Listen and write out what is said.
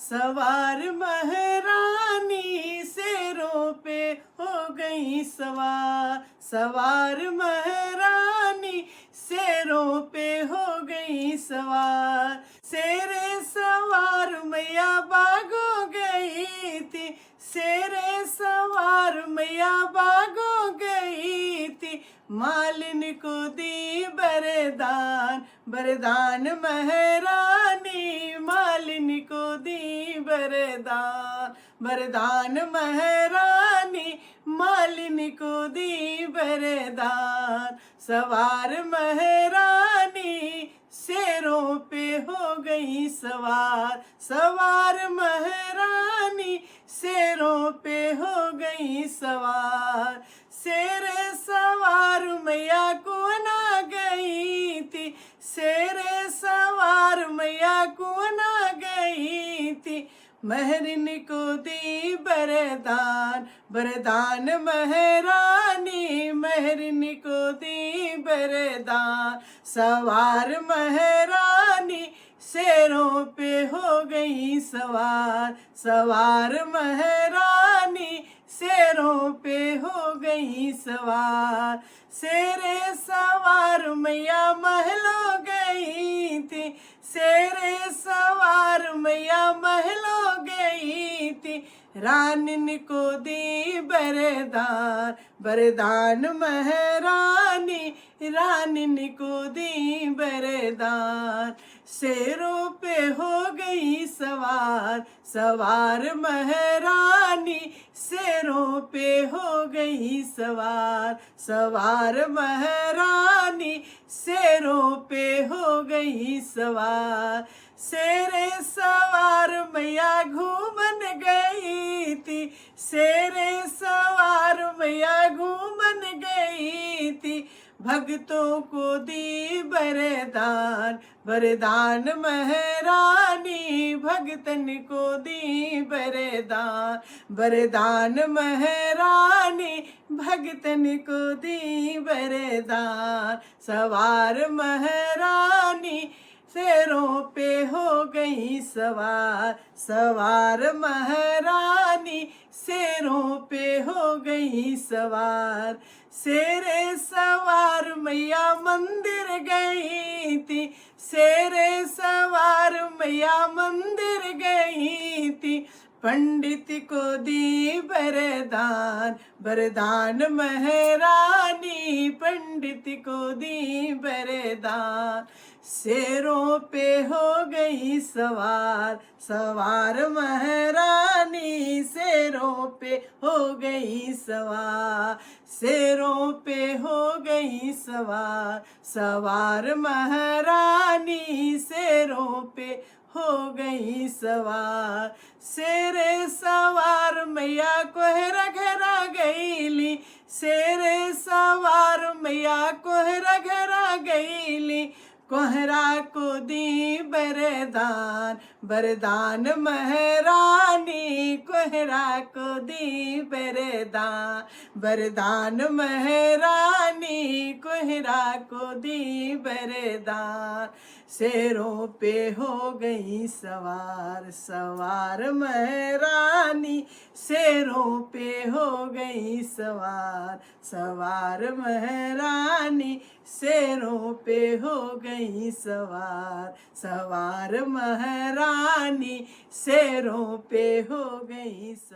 सवार महारानी शेरों पे हो गई सवार। सवार महारानी शेरों पे हो गई सवार। शेरे सवार मैया बागो गई थी। शेरे सवार मैया बागो गई थी। मालिन को दी बरदान। बरदान महारानी मालिन को दी बरदान। बरदान महारानी मालिन को दी बरदान। सवार महारानी शेरों पे हो गई सवार। सवार महारानी शेरों पे हो गई सवार। शेरे सवार मैया को ना गई थी। शेरे सवार मैया को ना गई थी। महरिन को दी बरदान। बरदान महारानी महरिन को दी बरदान। सवार महारानी शेरों पे हो गई सवार। सवार महारानी शेरों पे हो गई सवार। शेरे सवार मैया महलों गई थी। शेरे सवार मैया महलों गई थी। रानिन को दी बरदान। बरदान महारानी रानिन को दी बरदान। शेरों पे हो गई सवार। सवार महारानी शेरों पे हो गई सवार। सवार महारानी शेरों पे हो गई सवार। शेरे सवार मैया घूमन गई थी। शेरे सवार मैया घूमन गई थी। भक्तों को दी बरदान। बरदान महारानी भक्तन को दी बरदान। बरदान महारानी भक्तन को दी बरदान। सवार महारानी शेरों पे हो गई सवार। सवार महारानी शेरों पे हो गई सवार। शेरे सवार मैया मंदिर गई थी। शेरे सवार मैया मंदिर गई थी। पंडित को दी बरदान। बरदान महारानी पंडित को दी बरदान। शेरों पे हो गई सवार। सवार महारानी शेरों पे हो गई सवार। शेरों पे हो गई सवार। सवार महारानी शेरों पे हो गई सवार। शेरे सवार मैया कोहरा घरा गईली। शेरे सवार मैया कोहरा घरा गईली। कोहरा को दी बरदान। बरदान महारानी कोहरा को दी बरदान। बरदान महारानी कोहरा को दी बरदान। शेरों पे हो गई सवार। सवार महारानी शेरों पे हो गई सवार। सवार महारानी शेरों पे हो गई सवार। सवार महारानी शेरों पे हो गई सवार।